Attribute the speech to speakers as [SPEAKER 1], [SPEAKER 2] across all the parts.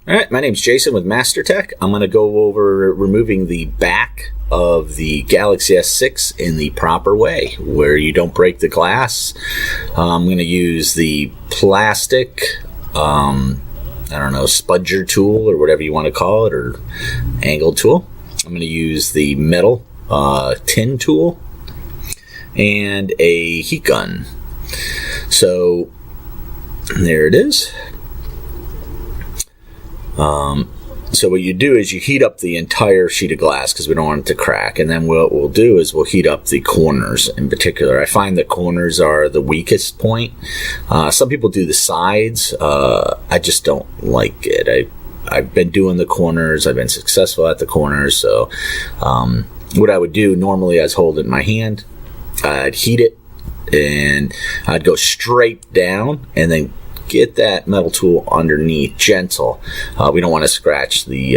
[SPEAKER 1] All right, my name's Jason with MasterTech. I'm going to go over removing the back of the Galaxy S6 in the proper way, where you don't break the glass. I'm going to use the plastic, spudger tool or whatever you want to call it, or angle tool. I'm going to use the metal tin tool and a heat gun. So there it is. So what you do is you heat up the entire sheet of glass because we don't want it to crack. And then what we'll do is we'll heat up the corners in particular. I find the corners are the weakest point. Some people do the sides. I just don't like it. I've been doing the corners. I've been successful at the corners. So what I would do normally is hold it in my hand. I'd heat it and I'd go straight down and then get that metal tool underneath, gentle. We don't want to scratch the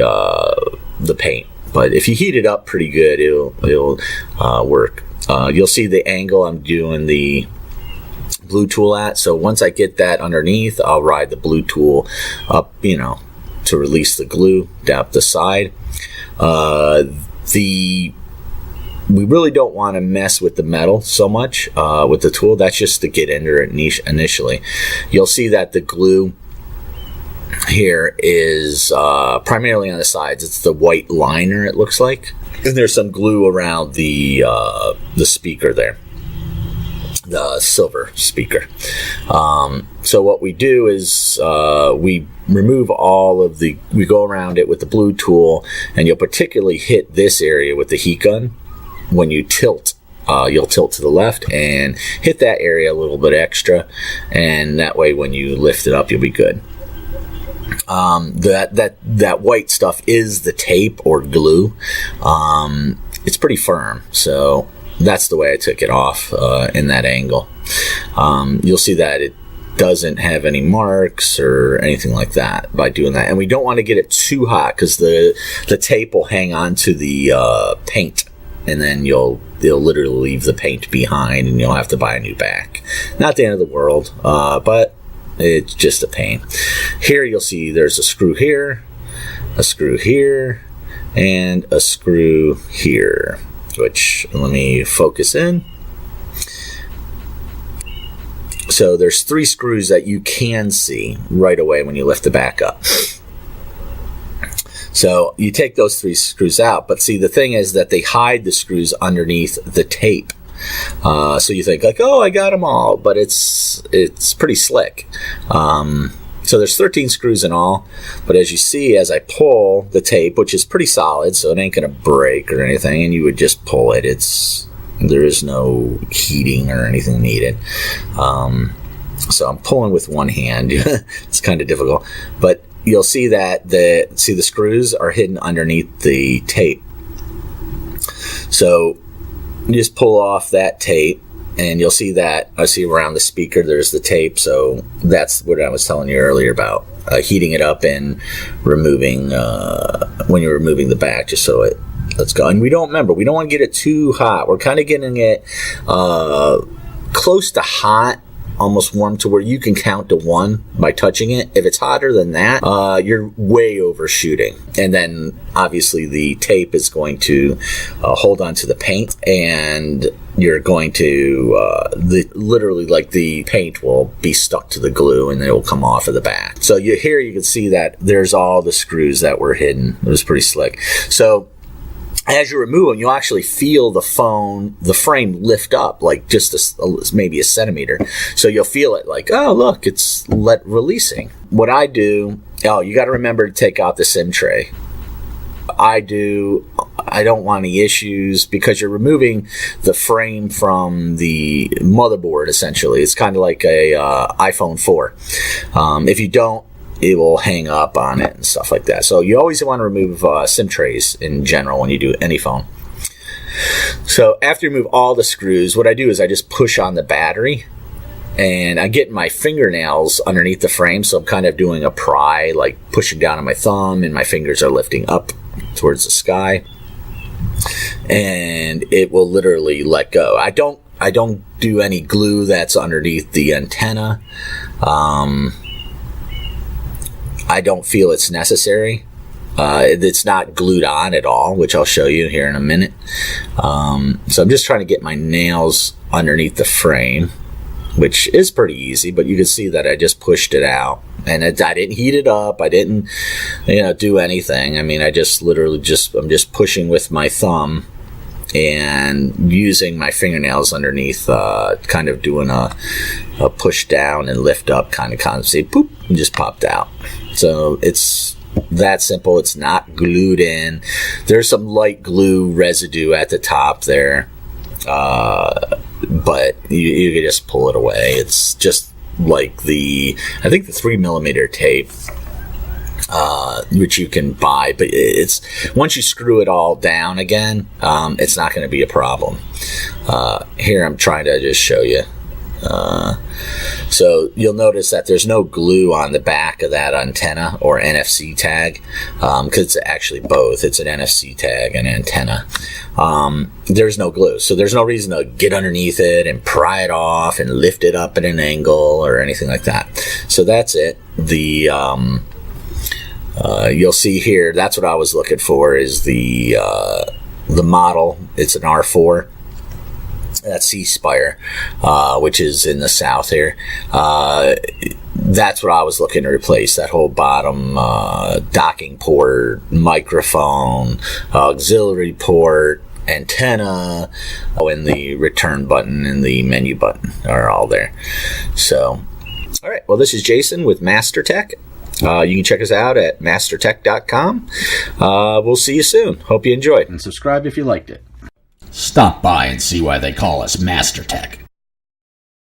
[SPEAKER 1] paint, but if you heat it up pretty good, it'll work. You'll see the angle I'm doing the blue tool at. So once I get that underneath, I'll ride the blue tool up, to release the glue down the side. We really don't want to mess with the metal so much with the tool. That's just to get under it initially. You'll see that the glue here is primarily on the sides. It's the white liner, it looks like. And there's some glue around the speaker there, the silver speaker. So what we do is we remove we go around it with the blue tool, and you'll particularly hit this area with the heat gun. When you tilt, you'll tilt to the left and hit that area a little bit extra, and that way when you lift it up, you'll be good. That white stuff is the tape or glue. It's pretty firm, so that's the way I took it off in that angle. You'll see that it doesn't have any marks or anything like that by doing that, and we don't want to get it too hot because the tape will hang on to the paint. And then they'll literally leave the paint behind, and you'll have to buy a new back. Not the end of the world, but it's just a pain. Here you'll see there's a screw here, and a screw here, which let me focus in. So there's 3 screws that you can see right away when you lift the back up. So you take those 3 screws out, but see, the thing is that they hide the screws underneath the tape. So you think like, oh, I got them all, but it's pretty slick. So there's 13 screws in all, but as you see, as I pull the tape, which is pretty solid, so it ain't gonna break or anything, and you would just pull it. There is no heating or anything needed. So I'm pulling with one hand. It's kind of difficult, but you'll see that the screws are hidden underneath the tape. So you just pull off that tape, and you'll see that I see around the speaker there's the tape. So that's what I was telling you earlier about heating it up and removing when you're removing the back, just so let's go. And we don't want to get it too hot. We're kind of getting it close to hot, almost warm to where you can count to 1 by touching it. If it's hotter than that, you're way overshooting. And then obviously the tape is going to hold on to the paint, and you're going to literally like the paint will be stuck to the glue, and it will come off of the back. So here you can see that there's all the screws that were hidden. It was pretty slick. So as you remove them, you'll actually feel the frame lift up like just maybe a centimeter. So you'll feel it like, oh, look, it's releasing. What I do, you got to remember to take out the SIM tray. I don't want any issues because you're removing the frame from the motherboard, essentially. It's kind of like a iPhone 4. If you don't, it will hang up on it and stuff like that. So you always want to remove SIM trays in general when you do any phone. So after you remove all the screws, what I do is I just push on the battery, and I get my fingernails underneath the frame, so I'm kind of doing a pry, like pushing down on my thumb, and my fingers are lifting up towards the sky, and it will literally let go. I don't do any glue that's underneath the antenna. I don't feel it's necessary. It's not glued on at all, which I'll show you here in a minute. So I'm just trying to get my nails underneath the frame, which is pretty easy, but you can see that I just pushed it out, and I didn't heat it up. I didn't, do anything. I mean, I just literally I'm just pushing with my thumb and using my fingernails underneath, kind of doing a push down and lift up kind of concept. Poop, and just popped out. So it's that simple. It's not glued in. There's some light glue residue at the top there, but you can just pull it away. It's just like the 3mm tape, which you can buy, but it's once you screw it all down again, it's not going to be a problem. Here I'm trying to just show you. So you'll notice that there's no glue on the back of that antenna or NFC tag, because it's actually both. It's an NFC tag and antenna. There's no glue, so there's no reason to get underneath it and pry it off and lift it up at an angle or anything like that. So that's it. You'll see here, that's what I was looking for, is the model. It's an R4. That's C-Spire, which is in the south here. That's what I was looking to replace, that whole bottom docking port, microphone, auxiliary port, antenna, and the return button and the menu button are all there. So, all right. Well, this is Jason with MasterTech. You can check us out at mastertech.com. We'll see you soon. Hope you enjoyed.
[SPEAKER 2] And subscribe if you liked it. Stop by and see why they call us MasterTech.